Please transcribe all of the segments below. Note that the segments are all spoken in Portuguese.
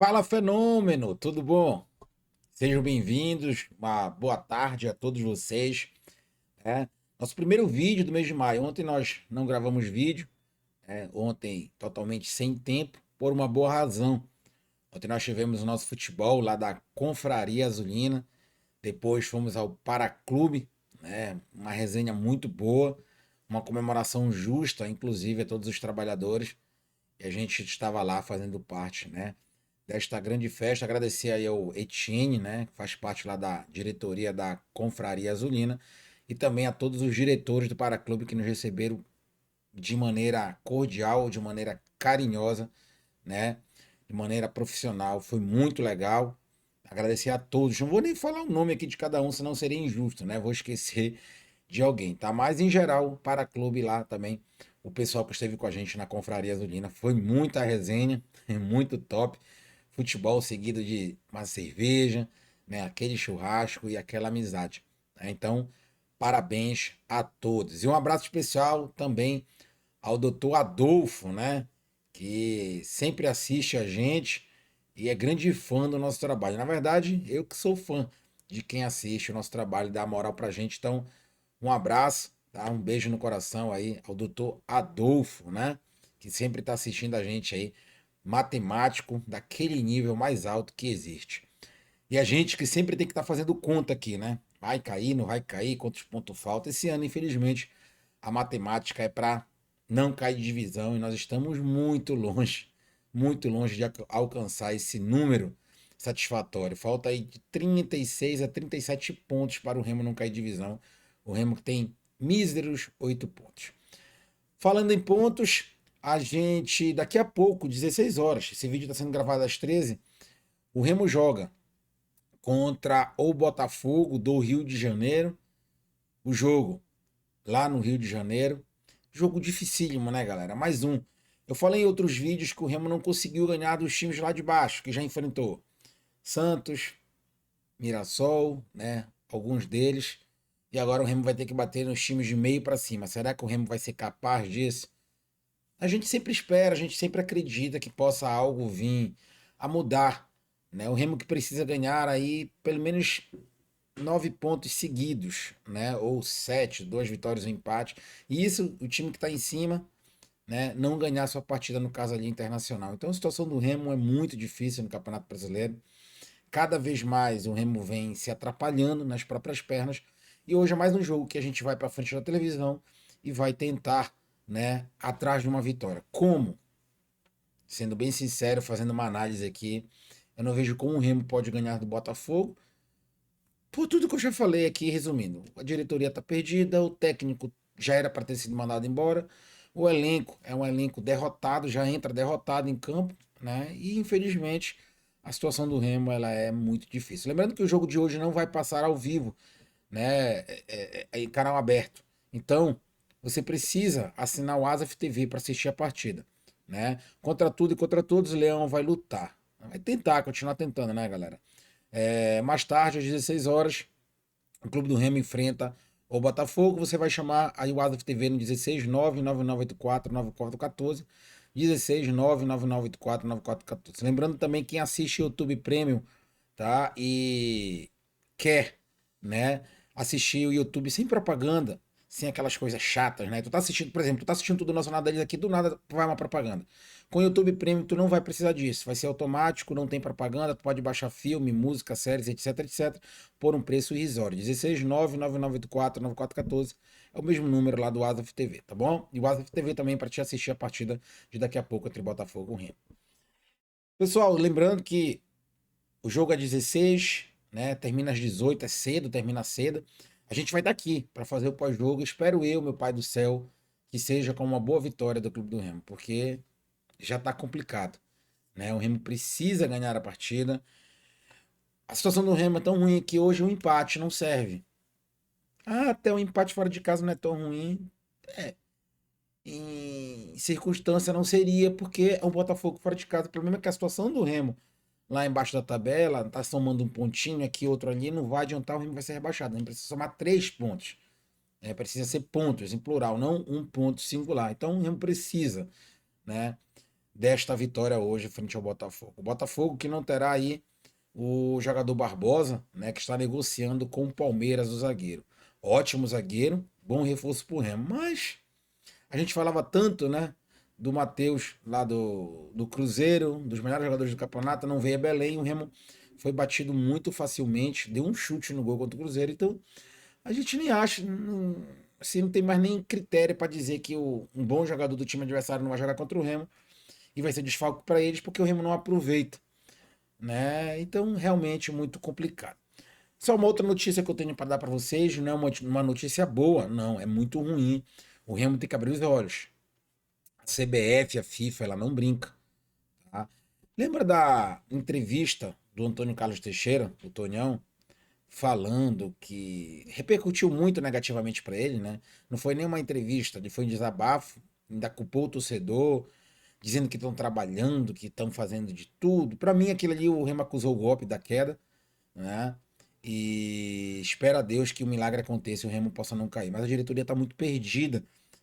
Fala, Fenômeno, tudo bom? Sejam bem-vindos, uma boa tarde a todos vocês. Nosso primeiro vídeo do mês de maio. Ontem nós não gravamos vídeo, ontem totalmente sem tempo, por uma boa razão. Ontem nós tivemos o nosso futebol lá da Confraria Azulina, depois fomos ao Paraclube, uma resenha muito boa, uma comemoração justa, inclusive a todos os trabalhadores, e a gente estava lá fazendo parte, desta grande festa. Agradecer aí ao Etienne, que faz parte lá da diretoria da Confraria Azulina, e também a todos os diretores do Paraclube que nos receberam de maneira cordial, de maneira carinhosa, né? De maneira profissional. Foi muito legal. Agradecer a todos. Não vou nem falar o nome aqui de cada um, senão seria injusto, né? Vou esquecer de alguém, tá? Mas em geral, para clube lá também, o pessoal que esteve com a gente na Confraria Azulina, foi muita resenha, muito top. Futebol seguido de uma cerveja, né? Aquele churrasco e aquela amizade, né? Então, parabéns a todos. E um abraço especial também ao doutor Adolfo, né? Que sempre assiste a gente e é grande fã do nosso trabalho. Na verdade, eu que sou fã de quem assiste o nosso trabalho e dá moral pra gente. Então, um abraço, tá? Um beijo no coração aí ao doutor Adolfo, né? Que sempre está assistindo a gente aí, matemático daquele nível mais alto que existe. E a gente que sempre tem que estar fazendo conta aqui, né? Vai cair, não vai cair, quantos pontos faltam. Esse ano, infelizmente, a matemática é para não cair de divisão e nós estamos muito longe de alcançar esse número satisfatório. Falta aí de 36 a 37 pontos para o Remo não cair de divisão. O Remo tem míseros 8 pontos. Falando em pontos, a gente, daqui a pouco, 16 horas, esse vídeo está sendo gravado às 13, o Remo joga contra o Botafogo do Rio de Janeiro. O jogo lá no Rio de Janeiro. Jogo dificílimo, né, galera? Mais um. Eu falei em outros vídeos que o Remo não conseguiu ganhar dos times lá de baixo, que já enfrentou Santos, Mirassol, né? Alguns deles. E agora o Remo vai ter que bater nos times de meio para cima. Será que o Remo vai ser capaz disso? A gente sempre espera, a gente sempre acredita que possa algo vir a mudar, né? O Remo que precisa ganhar aí pelo menos 9 pontos seguidos, né? Ou sete, duas vitórias e um empate. E isso, o time que está em cima, né? Não ganhar sua partida, no caso ali, internacional. Então a situação do Remo é muito difícil no Campeonato Brasileiro. Cada vez mais o Remo vem se atrapalhando nas próprias pernas. E hoje é mais um jogo que a gente vai para frente da televisão e vai tentar, né? Atrás de uma vitória. Como? Sendo bem sincero, fazendo uma análise aqui, eu não vejo como o Remo pode ganhar do Botafogo. Por tudo que eu já falei aqui, resumindo, a diretoria está perdida, o técnico já era para ter sido mandado embora, o elenco é um elenco derrotado, já entra derrotado em campo, né? E infelizmente a situação do Remo ela é muito difícil. Lembrando que o jogo de hoje não vai passar ao vivo, né? É em canal aberto. Então você precisa assinar o Asaf TV para assistir a partida, né? Contra tudo e contra todos, o Leão vai lutar, vai tentar, continuar tentando, né, galera? Mais tarde, às 16 horas, o Clube do Remo enfrenta o Botafogo. Você vai chamar aí o Asaf TV no 16 99984 9414. 16 99984 9414. Lembrando também quem assiste YouTube Premium, tá? E quer, né, assistir o YouTube sem propaganda, sem aquelas coisas chatas, né? Tu tá assistindo, por exemplo, tu tá assistindo tudo nacional deles aqui, do nada vai uma propaganda. Com o YouTube Premium tu não vai precisar disso, vai ser automático, não tem propaganda, tu pode baixar filme, música, séries, etc, etc, por um preço irrisório. 16 99984 9414 é o mesmo número lá do Asaf TV, tá bom? E o Asaf TV também para te assistir a partida de daqui a pouco entre Botafogo e o Remo. Pessoal, lembrando que o jogo é 16, né? Termina às 18, é cedo, termina cedo. A gente vai daqui para fazer o pós-jogo. Espero eu, meu pai do céu, que seja com uma boa vitória do Clube do Remo, porque já tá complicado, né? O Remo precisa ganhar a partida. A situação do Remo é tão ruim que hoje um empate não serve. Ah, até o empate fora de casa não é tão ruim. É, em circunstância não seria, porque é o Botafogo fora de casa. O problema é que a situação do Remo lá embaixo da tabela, tá somando um pontinho aqui, outro ali, não vai adiantar, o Remo vai ser rebaixado. A gente precisa somar 3 pontos. Precisa ser pontos, em plural, não um ponto singular. Então o Remo precisa, né, desta vitória hoje frente ao Botafogo. O Botafogo que não terá aí o jogador Barbosa, né, que está negociando com o Palmeiras, o zagueiro. Ótimo zagueiro, bom reforço pro Remo, mas a gente falava tanto, né, do Matheus lá do Cruzeiro, dos melhores jogadores do campeonato, não veio a Belém, o Remo foi batido muito facilmente, deu um chute no gol contra o Cruzeiro, então a gente nem acha, não, assim, não tem mais nem critério para dizer que um bom jogador do time adversário não vai jogar contra o Remo e vai ser desfalque para eles porque o Remo não aproveita, né? Então, realmente muito complicado. Só uma outra notícia que eu tenho para dar para vocês, não é uma notícia boa, não, é muito ruim. O Remo tem que abrir os olhos. A CBF, a FIFA, ela não brinca, tá? Lembra da entrevista do Antônio Carlos Teixeira, o Tonhão, falando que repercutiu muito negativamente para ele, né? Não foi nenhuma entrevista, foi um desabafo, ainda culpou o torcedor, dizendo que estão trabalhando, que estão fazendo de tudo. Para mim, aquilo ali, o Remo acusou o golpe da queda, né? E espera a Deus que o milagre aconteça e o Remo possa não cair. Mas a diretoria está muito perdida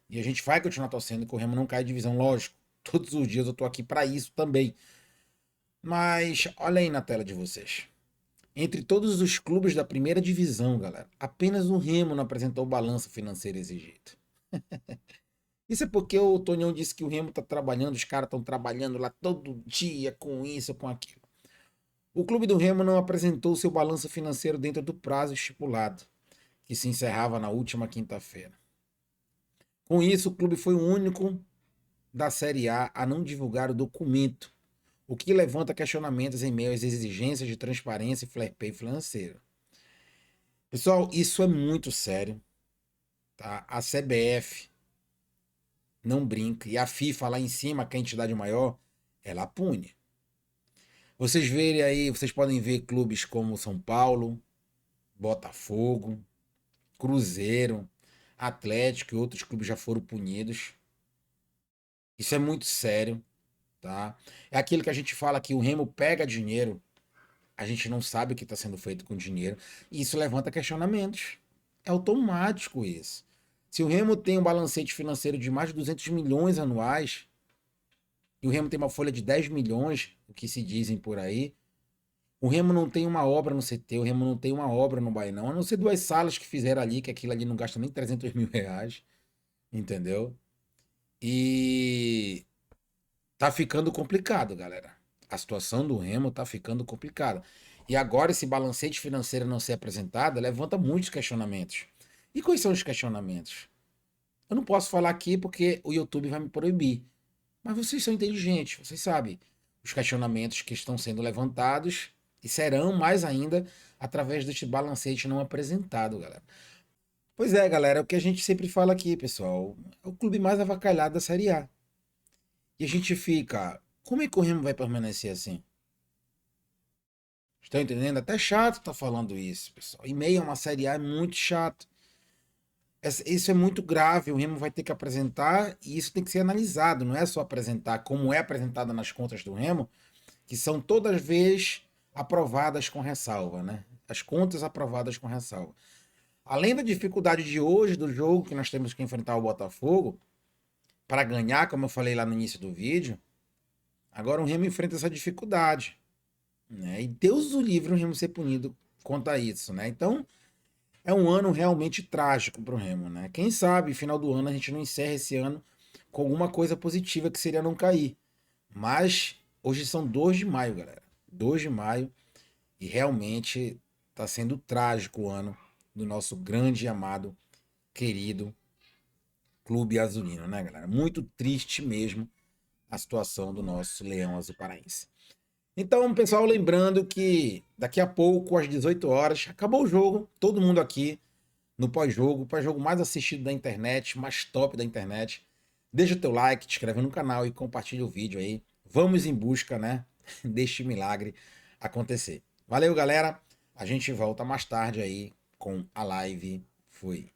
e a gente vai continuar torcendo que o Remo não caia de divisão, lógico. Todos os dias eu tô aqui para isso também. Mas olha aí na tela de vocês. Entre todos os clubes da primeira divisão, galera, apenas o Remo não apresentou o balanço financeiro exigido. Isso é porque o Tonhão disse que o Remo tá trabalhando, os caras estão trabalhando lá todo dia com isso, com aquilo. O clube do Remo não apresentou seu balanço financeiro dentro do prazo estipulado, que se encerrava na última quinta-feira. Com isso, o clube foi o único da Série A não divulgar o documento, o que levanta questionamentos em meio às exigências de transparência e fair play financeiro. Pessoal, isso é muito sério, tá? A CBF não brinca e a FIFA lá em cima, que é a entidade maior, ela pune. Vocês verem aí, vocês podem ver clubes como São Paulo, Botafogo, Cruzeiro, Atlético e outros clubes já foram punidos. Isso é muito sério, tá? É aquilo que a gente fala que o Remo pega dinheiro, a gente não sabe o que está sendo feito com o dinheiro, e isso levanta questionamentos. É automático isso. Se o Remo tem um balancete financeiro de mais de 200 milhões anuais, e o Remo tem uma folha de 10 milhões, o que se dizem por aí, o Remo não tem uma obra no CT, o Remo não tem uma obra no Bainão, a não ser duas salas que fizeram ali, que aquilo ali não gasta nem 300 mil reais, entendeu? E tá ficando complicado, galera. A situação do Remo tá ficando complicada. E agora esse balancete financeiro não ser apresentado levanta muitos questionamentos. E quais são os questionamentos? Eu não posso falar aqui porque o YouTube vai me proibir. Mas vocês são inteligentes, vocês sabem os questionamentos que estão sendo levantados e serão mais ainda através deste balancete não apresentado, galera. Pois é, galera, é o que a gente sempre fala aqui, pessoal. É o clube mais avacalhado da Série A. E a gente fica, como é que o Remo vai permanecer assim? Estão entendendo? Até chato tá falando isso, pessoal. Em meio a uma Série A é muito chato. Isso é muito grave, o Remo vai ter que apresentar e isso tem que ser analisado, não é só apresentar como é apresentada nas contas do Remo, que são todas vezes aprovadas com ressalva, né? As contas aprovadas com ressalva. Além da dificuldade de hoje do jogo que nós temos que enfrentar o Botafogo para ganhar, como eu falei lá no início do vídeo, agora o Remo enfrenta essa dificuldade, né? E Deus o livre o Remo ser punido quanto a isso, né? Então, é um ano realmente trágico para o Remo, né? Quem sabe, final do ano, a gente não encerra esse ano com alguma coisa positiva que seria não cair. Mas hoje são 2 de maio, galera. 2 de maio e realmente está sendo trágico o ano do nosso grande e amado, querido Clube Azulino, né, galera? Muito triste mesmo a situação do nosso Leão Azul Paraense. Então, pessoal, lembrando que daqui a pouco, às 18 horas, acabou o jogo, todo mundo aqui no pós-jogo, o pós-jogo mais assistido da internet, mais top da internet. Deixa o teu like, te inscreve no canal e compartilha o vídeo aí. Vamos em busca, né, deste milagre acontecer. Valeu, galera. A gente volta mais tarde aí com a live. Fui.